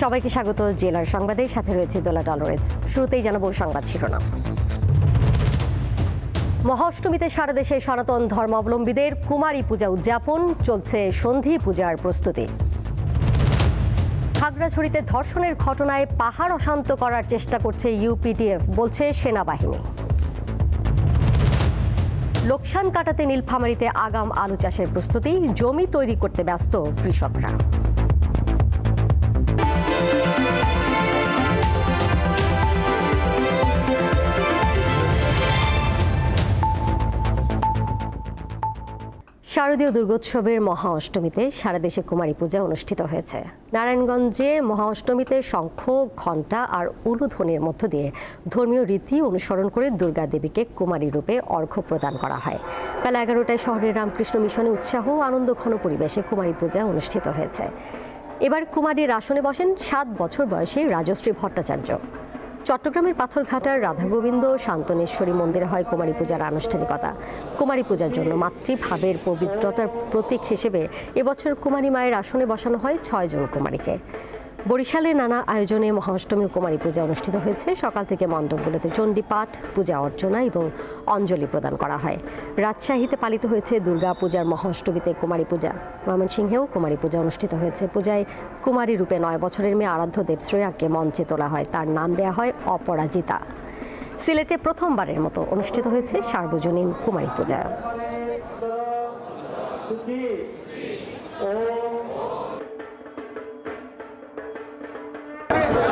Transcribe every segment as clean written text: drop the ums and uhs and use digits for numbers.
সবাইকে স্বাগত জেলার সংবাদের সাথে রয়েছে দোলা ডলরেজ। শুরুতেই জানাবো সংবাদ শিরোনাম। মহাষ্টমীতে সারা দেশে সনাতন ধর্মাবলম্বীদের কুমারী পূজা উদযাপন, চলছে সন্ধি পূজার প্রস্তুতি। খাগড়াছড়িতে ধর্ষণের ঘটনায় পাহাড় অশান্ত করার চেষ্টা করছে ইউপিডিএফ, বলছে সেনাবাহিনী। লোকসান কাটাতে নীলফামারীতে আগাম আলু চাষের প্রস্তুতি, জমি তৈরি করতে ব্যস্ত কৃষকরা। শারদীয় দুর্গোৎসবের মহা অষ্টমীতে সারা দেশে কুমারী পূজা অনুষ্ঠিত হয়েছে। নারায়ণগঞ্জে মহা অষ্টমীতে শঙ্খ, ঘণ্টা আর উলুধ্বনির মধ্য দিয়ে ধর্মীয় রীতি অনুসরণ করে দুর্গা দেবীকে কুমারী রূপে অর্ঘ্য প্রদান করা হয়। বেলা 11টায় শহরের রামকৃষ্ণ মিশনে উৎসাহ ও আনন্দঘন পরিবেশে কুমারী পূজা অনুষ্ঠিত হয়েছে। এবার কুমারীর আসনে বসেন 7 বছর বয়সী রাজশ্রী ভট্টাচার্য। চট্টগ্রামের পাথরঘাটার রাধাগোবিন্দ শান্তনেশ্বরী মন্দিরে হয় কুমারী পূজার আনুষ্ঠানিকতা। কুমারী পূজার জন্য মাতৃভাবের পবিত্রতার প্রতীক হিসেবে এবছর কুমারী মায়ের আসনে বসানো হয় 6 জন কুমারীকে। বরিশালে নানা আয়োজনে মহাষ্টমী কুমারী পূজা অনুষ্ঠিত হয়েছে। সকাল থেকে মণ্ডপগুলোতে চণ্ডীপাঠ, পূজা অর্চনা এবং অঞ্জলি প্রদান করা হয়। রাজশাহীতে পালিত হয়েছে দুর্গা পূজার মহাষ্টমীতে কুমারী পূজা। ময়মনসিংহেও কুমারী পূজা অনুষ্ঠিত হয়েছে। পূজায় কুমারী রূপে 9 বছরের মেয়ে আরাধ্য দেবশ্রেয়াকে মঞ্চে তোলা হয়। তার নাম দেয়া হয় অপরাজিতা। সিলেটে প্রথমবারের মতো অনুষ্ঠিত হয়েছে সার্বজনীন কুমারী পূজা।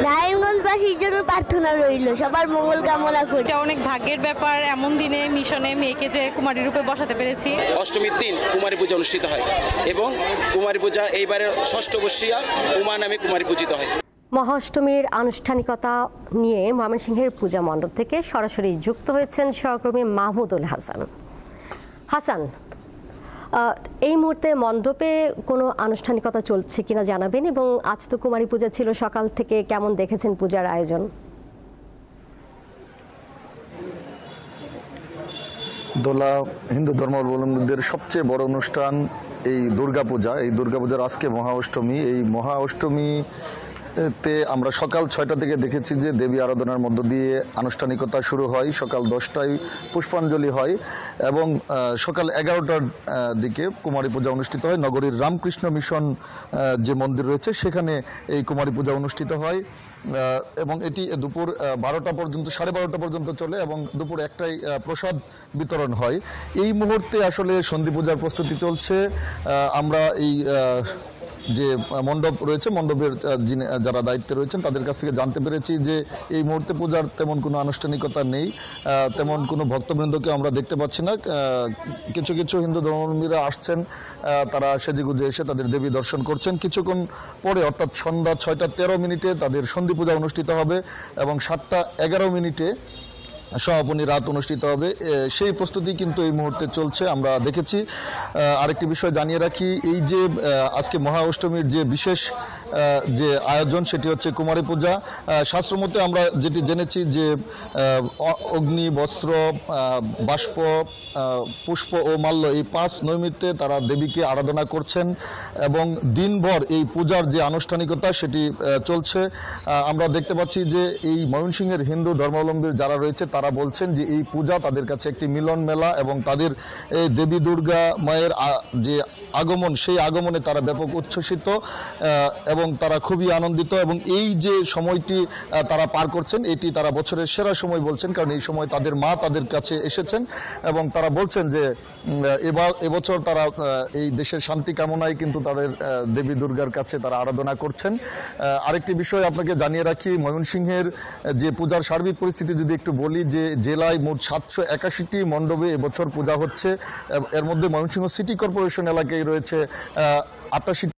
নারায়ণগঞ্জবাসীর জন্য প্রার্থনা রইল, সবার মঙ্গল কামনা করি। এটা অনেক ভাগ্যের ব্যাপার, এমন দিনে মিশনে মেয়েকে যে কুমারী রূপে বসাতে পেরেছি। অষ্টমীর দিন কুমারী পূজা অনুষ্ঠিত হয় এবং কুমারী পূজা এইবারে ষষ্ঠ বর্ষীয়া উমা নামে কুমারী পূজিত হয়। মহাষ্টমীর আনুষ্ঠানিকতা নিয়ে ময়মনসিংহের পূজা মণ্ডপ থেকে সরাসরি যুক্ত হয়েছেন সহকর্মী মাহমুদুল হাসান। হাসান, এই মুহূর্তে মণ্ডপে কোনো আনুষ্ঠানিকতা চলছে কিনা জানাবেন, এবং আজ তো কুমারী পূজা ছিল, সকাল থেকে কেমন দেখেছেন পূজার আয়োজন? দোলা হিন্দু ধর্মাবলম্বীদের সবচেয়ে বড় অনুষ্ঠান এই দুর্গাপূজা। এই দুর্গাপূজার আজকে মহা অষ্টমী। এই মহা অষ্টমীতে আমরা সকাল 6টা থেকে দেখেছি যে দেবী আরাধনার মধ্য দিয়ে আনুষ্ঠানিকতা শুরু হয়। সকাল 10টায় পুষ্পাঞ্জলি হয় এবং সকাল 11টার দিকে কুমারী পূজা অনুষ্ঠিত হয়। নগরীর রামকৃষ্ণ মিশন যে মন্দির রয়েছে সেখানে এই কুমারী পূজা অনুষ্ঠিত হয় এবং এটি দুপুর 12টা পর্যন্ত, 12:30 পর্যন্ত চলে এবং দুপুর 1টায় প্রসাদ বিতরণ হয়। এই মুহূর্তে আসলে সন্ধি পূজার প্রস্তুতি চলছে। আমরা এই যে মণ্ডপ রয়েছে, মণ্ডপের যারা দায়িত্বে রয়েছেন তাদের কাছ থেকে জানতে পেরেছি যে এই মুহূর্তে পূজার তেমন কোনো আনুষ্ঠানিকতা নেই, তেমন কোনো ভক্তবৃন্দকে আমরা দেখতে পাচ্ছি না। কিছু কিছু হিন্দু ধর্মাবলম্বীরা আসছেন, তারা সেজেগুজে এসে তাদের দেবী দর্শন করছেন। কিছুক্ষণ পরে অর্থাৎ সন্ধ্যা 6টা13 তাদের সন্ধি পূজা অনুষ্ঠিত হবে এবং 7টা11 সমাপনী রাত অনুষ্ঠিত হবে। সেই প্রস্তুতি কিন্তু এই মুহূর্তে চলছে, আমরা দেখেছি। আরেকটি বিষয় জানিয়ে রাখি, এই যে আজকে মহা অষ্টমীর যে বিশেষ যে আয়োজন সেটি হচ্ছে কুমারী পূজা। শাস্ত্রমতে আমরা যেটি জেনেছি যে অগ্নি, বস্ত্র, বাষ্প, পুষ্প ও মাল্য, এই 5 নৈমিত্তে তারা দেবীকে আরাধনা করছেন এবং দিনভর এই পূজার যে আনুষ্ঠানিকতা সেটি চলছে। আমরা দেখতে পাচ্ছি যে এই ময়মনসিংহের হিন্দু ধর্মাবলম্বী যারা রয়েছে তারা বলছেন যে এই পূজা তাদের কাছে একটি মিলন মেলা এবং তাদের এই দেবী দুর্গা মায়ের যে আগমন, সেই আগমনে তারা ব্যাপক উচ্ছ্বসিত এবং তারা খুবই আনন্দিত এবং এই যে সময়টি তারা পার করছেন এটি তারা বছরের সেরা সময় বলছেন, কারণ এই সময় তাদের মা তাদের কাছে এসেছেন এবং তারা বলছেন যে এবছর তারা এই দেশের শান্তি কামনায় কিন্তু তাদের দেবী দুর্গার কাছে তারা আরাধনা করছেন। আরেকটি বিষয় আপনাকে জানিয়ে রাখি, ময়মনসিংহের যে পূজার সার্বিক পরিস্থিতি যদি একটু বলি, যে জেলায় মোট 781টি মণ্ডপে এবছর পূজা হচ্ছে। এর মধ্যে ময়মনসিংহ সিটি কর্পোরেশন এলাকায় রয়েছে 88টি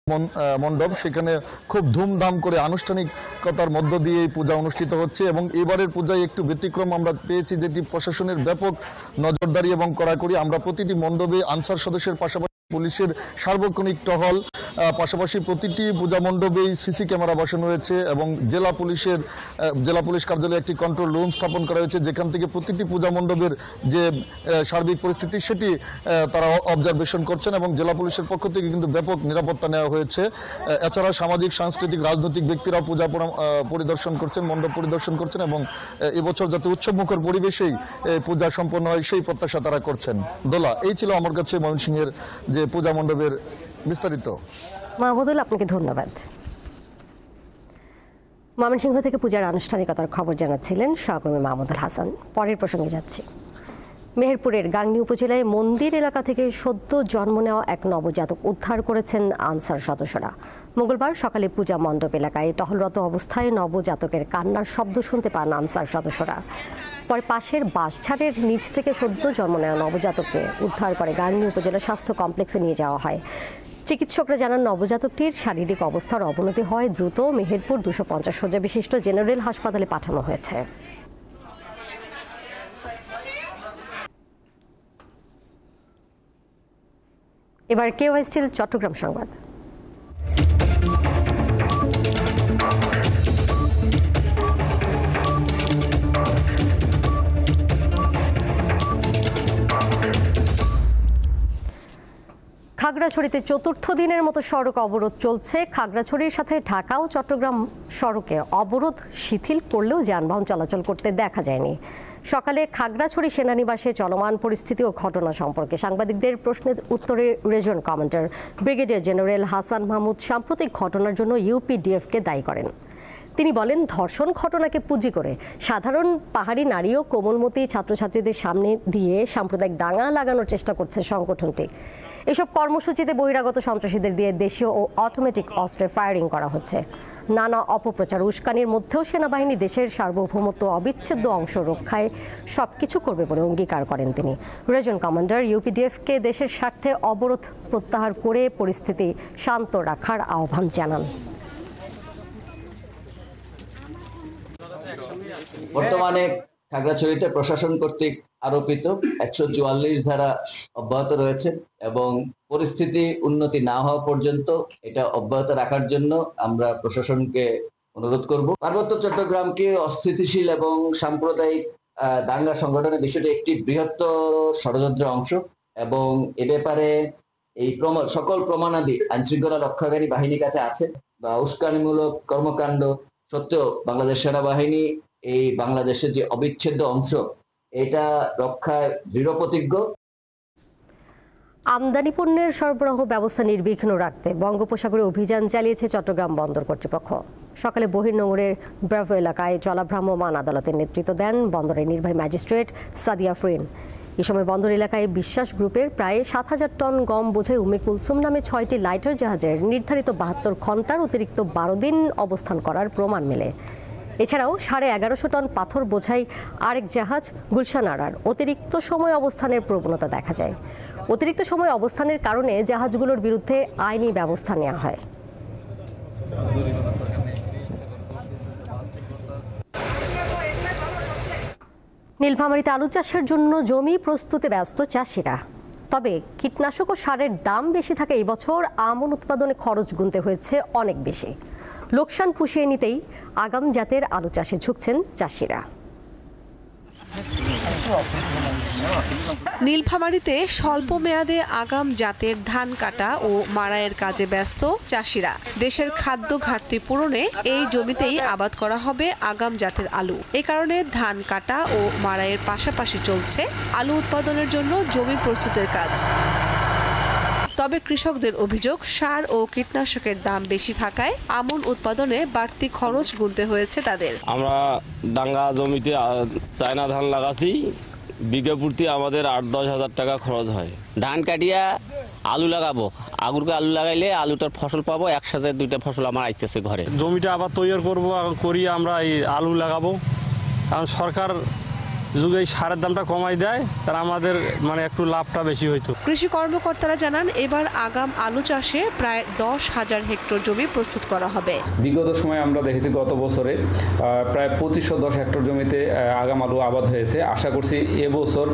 মণ্ডপ। সেখানে খুব ধুমধাম করে আনুষ্ঠানিকতার মধ্য দিয়ে এই পূজা অনুষ্ঠিত হচ্ছে এবং এবারের পূজায় একটু ব্যতিক্রম আমরা পেয়েছি, যেটি প্রশাসনের ব্যাপক নজরদারি এবং কড়াকড়ি। আমরা প্রতিটি মণ্ডপে আনসার সদস্যের পাশাপাশি পুলিশের সার্বক্ষণিক টহল, পাশাপাশি প্রতিটি পূজা মণ্ডপেই সিসি ক্যামেরা বসানো হয়েছে এবং জেলা পুলিশ কার্যালয়ে একটি কন্ট্রোল রুম স্থাপন করা হয়েছে, যেখান থেকে প্রতিটি পূজা মণ্ডপের যে সার্বিক পরিস্থিতি সেটি তারা অবজারভেশন করছেন এবং জেলা পুলিশের পক্ষ থেকে কিন্তু ব্যাপক নিরাপত্তা নেওয়া হয়েছে। এছাড়া সামাজিক, সাংস্কৃতিক, রাজনৈতিক ব্যক্তিরা পূজা পরিদর্শন করছেন, মণ্ডপ পরিদর্শন করছেন এবং এবছর যাতে উৎসবমুখর পরিবেশেই পূজা সম্পন্ন হয় সেই প্রত্যাশা তারা করছেন। দোলা, এই ছিল আমার কাছে ময়মনসিংহের যে পূজা মণ্ডপের বিস্তারিত। মাহমুদুল, আপনাকে ধন্যবাদ। ময়মনসিংহ থেকে পূজার আনুষ্ঠানিকতার খবর জানাচ্ছিলেন সহকর্মী মাহমুদুল হাসান। পরের প্রসঙ্গে যাচ্ছি। মেহেরপুরের গাংনী উপজেলায় মন্দির এলাকা থেকে সদ্য জন্ম নেওয়া এক নবজাতক উদ্ধার করেছেন আনসার সদস্যরা। মঙ্গলবার সকালে পূজা মণ্ডপ এলাকায় টহলরত অবস্থায় নবজাতকের কান্নার শব্দ শুনতে পান আনসার সদস্যরা। পরে পাশের বাঁশঝাড়ের নিচ থেকে সদ্য জন্ম নেওয়া নবজাতককে উদ্ধার করে গাংনী উপজেলা স্বাস্থ্য কমপ্লেক্সে নিয়ে যাওয়া হয়। চিকিৎসকরা জানান, নবজাতকটির শারীরিক অবস্থার অবনতি হয় দ্রুত মেহেরপুর 250 শয্যা বিশিষ্ট জেনারেল হাসপাতালে পাঠানো হয়েছে। এবার কেওয়াই স্টিল চট্টগ্রাম সংবাদ। খাগড়াছড়িতে চতুর্থ দিনের মতো সড়ক অবরোধ চলছে। খাগড়াছড়ির সাথে ঢাকা ও চট্টগ্রাম সড়কে অবরোধ শিথিল করলেও যানবাহন চলাচল করতে দেখা যায়নি। সকালে খাগড়াছড়ি সেনানিবাসে চলমান পরিস্থিতি ও ঘটনা সম্পর্কে সাংবাদিকদের প্রশ্নের উত্তরে region commander brigadier general Hasan Mahmud সাম্প্রতিক ঘটনার জন্য ইউপিডিএফকে দায়ী করেন। তিনি বলেন, ধর্ষণ ঘটনাকে পুঁজি করে সাধারণ পাহাড়ি নারী ও কোমলমতি ছাত্রছাত্রীদের সামনে দিয়ে সাম্প্রদায়িক দাঙ্গা লাগানোর চেষ্টা করছে সংগঠনটি। এসব কর্মসূচিতে বহিরাগত সন্ত্রাসীদের দিয়ে দেশীয় ও অটোমেটিক অস্ত্রে ফায়ারিং করা হচ্ছে। নানা অপপ্রচার উস্কানির মধ্যেও সেনাবাহিনী দেশের সার্বভৌমত্ব অবিচ্ছেদ্য অংশ রক্ষায় সবকিছু করবে বলে অঙ্গীকার করেন তিনি। রেজিয়ন কমান্ডার ইউপিডিএফকে দেশের স্বার্থে অবরোধ প্রত্যাহার করে পরিস্থিতি শান্ত রাখার আহ্বান জানান। বর্তমানে খাগড়াছড়িতে প্রশাসন কর্তৃক আরোপিত 144 ধারা অব্যাহত রয়েছে এবং পরিস্থিতি উন্নতি না হওয়া পর্যন্ত এটা অব্যাহত রাখার জন্য আমরা প্রশাসনকে অনুরোধ করব। পার্বত্য চট্টগ্রামকে অস্থিতিশীল এবং সাম্প্রদায়িক দাঙ্গা সংগঠনের বিষয়টি একটি বৃহত্তর ষড়যন্ত্রের অংশ এবং এ ব্যাপারে এই সকল প্রমাণাদি আইনশৃঙ্খলা রক্ষাকারী বাহিনীর কাছে আছে বা উস্কানিমূলক কর্মকাণ্ড সত্ত্বেও বাংলাদেশ সেনাবাহিনী এই বাংলাদেশের যে অবিচ্ছেদ্য অংশ এটা রক্ষায় দৃঢ় প্রতিজ্ঞ। আমদানি পণ্যের সরবরাহ ব্যবস্থা নির্বিঘ্ন রাখতে বঙ্গোপসাগরে অভিযান চালিয়েছে চট্টগ্রাম বন্দর কর্তৃপক্ষ। সকালে বহির্নোঙরের ব্রাভো এলাকায় চলাভ্রাম্যমাণ আদালতের নেতৃত্ব দেন বন্দরের নির্বাহী ম্যাজিস্ট্রেট সাদিয়া ফ্রিন। এ সময় বন্দর এলাকায় বিশ্বাস গ্রুপের প্রায় 7000 টন গম বোঝাই উম্মে কুলসুম নামে 6টি লাইটার জাহাজের নির্ধারিত 72 ঘন্টার অতিরিক্ত 12 দিন অবস্থান করার প্রমাণ মেলে। এছাড়াও 1150 টন পাথর বোঝাই আরেক জাহাজ গুলশান আরার অতিরিক্ত সময় অবস্থানের প্রবণতা দেখা যায়। অতিরিক্ত সময় অবস্থানের কারণে জাহাজগুলোর বিরুদ্ধে আইনি ব্যবস্থা নেওয়া হয়। নীলফামারীতে আলু চাষের জন্য জমি প্রস্তুতে ব্যস্ত চাষিরা। তবে কীটনাশক ও সারের দাম বেশি থাকে এই বছর আমন উৎপাদনে খরচ গুনতে হয়েছে অনেক বেশি। লোকসান পুষিয়ে নিতেই আগাম জাতের আলু চাষে ঝুঁকছেন চাষিরা। নীলফামারীতে স্বল্প মেয়াদে আগাম জাতের ধান কাটা ও মাড়াইয়ের কাজে ব্যস্ত চাষিরা। দেশের খাদ্য ঘাটতি পূরণে এই জমিতেই আবাদ করা হবে আগাম জাতের আলু। এ কারণে ধান কাটা ও মাড়াইয়ের পাশাপাশি চলছে আলু উৎপাদনের জন্য জমি প্রস্তুতের কাজ। তবে কৃষকদের অভিযোগ, সার ও কীটনাশকের দাম বেশি থাকায় আমন উৎপাদনে বাড়তি খরচ গুনতে হয়েছে তাদের। আমরা ডাঙ্গা জমিতে চায়না ধান লাগাচ্ছি, বিঘা প্রতি আমাদের 8-10 হাজার টাকা খরচ হয়। ধান কাটিয়া আলু লাগাবো, আগুরকে আলু লাগাইলে আলুটার ফসল পাবো, একসাথে 2টা ফসল আমার আসতেছে ঘরে। জমিটা আবার তৈরি করবো, করি আমরা এই আলু লাগাবো। কারণ সরকার যদি এই সারের দামটা কমাই দেয় তাহলে আমাদের মানে একটু লাভটা বেশি হইতো। কৃষি কর্মকর্তারা জানান এবার আগাম আলু চাষে প্রায় 10,000 হেক্টর জমি প্রস্তুত করা হবে। বিগত সময় আমরা দেখেছি গত বছরে প্রায় 2510 হেক্টর জমিতে আগাম আলু আবাদ হয়েছে। আশা করছি এবছর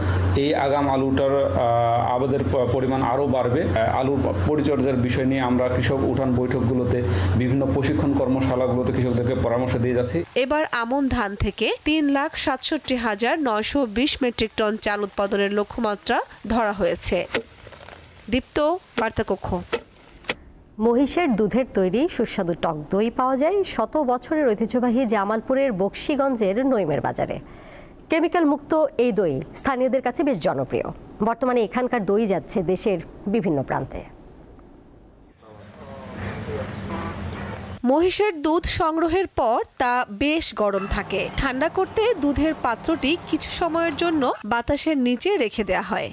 এই আগাম আলুটার আবাদের পরিমাণ আরও বাড়বে। আলুর পরিচর্যার বিষয় নিয়ে আমরা কৃষক উঠান বৈঠকগুলোতে বিভিন্ন প্রশিক্ষণ কর্মশালাগুলোতে কৃষকদেরকে পরামর্শ দিয়ে যাচ্ছি। এবার আমন ধান থেকে 3,67,920 মেট্রিক টন চাল উৎপাদনের লক্ষ্যমাত্রা ধরা হয়েছে। দীপ্ত, বার্তাকক্ষ। মহিষের দুধের তৈরি সুস্বাদু টক দই পাওয়া যায় শত বছরের ঐতিহ্যবাহী জামালপুরের বকশীগঞ্জের নইমের বাজারে। কেমিক্যাল মুক্ত এই দই স্থানীয়দের কাছে বেশ জনপ্রিয়। বর্তমানে এখানকার দই যাচ্ছে দেশের বিভিন্ন প্রান্তে। মহিষের দুধ সংগ্রহের পর তা বেশ গরম থাকে। ঠান্ডা করতে দুধের পাত্রটি কিছু সময়ের জন্য বাতাসের নিচে রেখে দেওয়া হয়।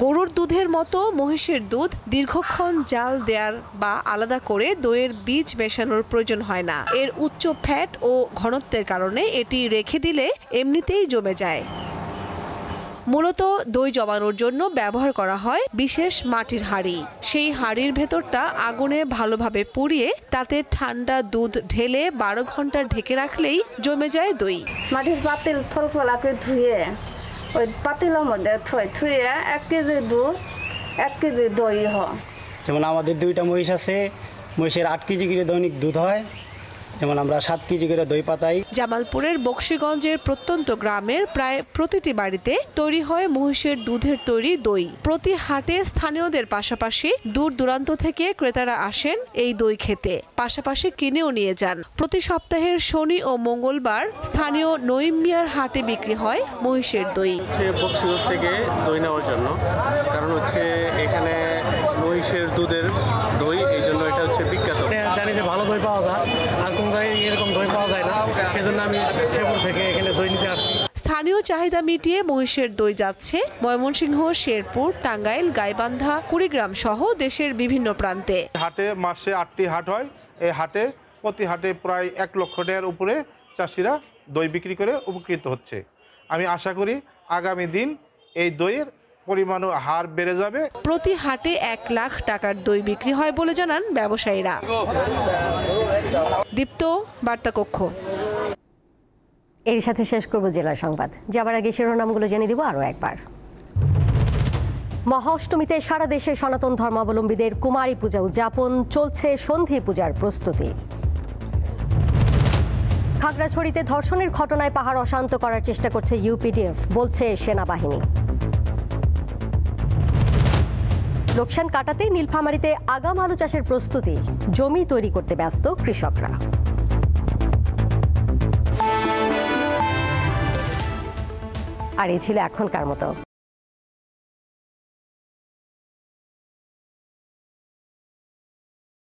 গরুর দুধের মতো মহিষের দুধ দীর্ঘক্ষণ জাল দেওয়ার বা আলাদা করে দইয়ের বীজ মেশানোর প্রয়োজন হয় না। এর উচ্চ ফ্যাট ও ঘনত্বের কারণে এটি রেখে দিলে এমনিতেই জমে যায়। মূলত দই জমানোর জন্য ব্যবহার করা হয় বিশেষ মাটির হাঁড়ি। সেই হাঁড়ির ভেতরটা আগুনে ভালোভাবে পুড়িয়ে তাতে ঠান্ডা দুধ ঢেলে 12 ঘন্টা ঢেকে রাখলেই জমে যায় দই। মাটির পাতিল ফলফলাকে ধুয়ে ওই পাতিলের মধ্যে থুয়ে 1 কেজি দুধ 1 কেজি দই হয়। যেমন আমাদের 2টা মহিষ আছে, মহিষের 8 কেজি করে দৈনিক দুধ হয়, যেমন আমরা 7 কেজি করে দই পাতাই। জামালপুরের বকশীগঞ্জের প্রত্যন্ত গ্রামের প্রায় প্রতিটি বাড়িতে তৈরি হয় মহিষের দুধের তৈরি দই। প্রতি হাটে স্থানীয়দের পাশাপাশি দূর দূরান্ত থেকে ক্রেতারা আসেন এই দই খেতে, পাশাপাশি কিনেও নিয়ে যান। প্রতি সপ্তাহের শনি ও মঙ্গলবার স্থানীয় নইম মিয়ার হাটে বিক্রি হয় মহিষের দই। বকশীগঞ্জ থেকে দই নেওয়ার জন্য, কারণ হচ্ছে এখানে মহিষের দুধের দই, এই জন্য এটা হচ্ছে বিখ্যাত। জানি যে ভালো দই পাওয়া যায়, আর কোন জায়গায় এরকম দই পাওয়া যায় না, সেজন্য আমি শেরপুর থেকে এখানে দই নিতে আসছি। স্থানীয় চাহিদা মিটিয়ে মহিষের দই যাচ্ছে ময়মনসিংহ, শেরপুর, টাঙ্গাইল, গাইবান্ধা, কুড়িগ্রাম সহ দেশের বিভিন্ন প্রান্তে। হাটে মাসে 8টি হাট হয়। এই হাটে প্রতি হাটে প্রায় 1 লক্ষ টাকার উপরে চাষিরা দই বিক্রি করে উপকৃত হচ্ছে। আমি আশা করি আগামী দিন এই দইয়ের পরিমাণ হার বেড়ে যাবে। প্রতি হাটে 1 লাখ টাকার দই বিক্রি হয় বলে জানান ব্যবসায়ীরা। দীপ্ত, বার্তাকক্ষ। এর সাথে শেষ করব জেলা সংবাদ। যাবার আগে শিরোনামগুলো জেনে দিব আরও একবার। মহা অষ্টমীতে সারা দেশে সনাতন ধর্মাবলম্বীদের কুমারী পূজা উদযাপন, চলছে সন্ধি পূজার প্রস্তুতি। খাগড়াছড়িতে ধর্ষণের ঘটনায় পাহাড় অশান্ত করার চেষ্টা করছে ইউপিডিএফ, বলছে সেনাবাহিনী। লোকসান কাটাতে নীলফামারীতে আগাম আলু চাষের প্রস্তুতি, জমি তৈরি করতে ব্যস্ত কৃষকরা। আর এই ছিল এখনকার মতো।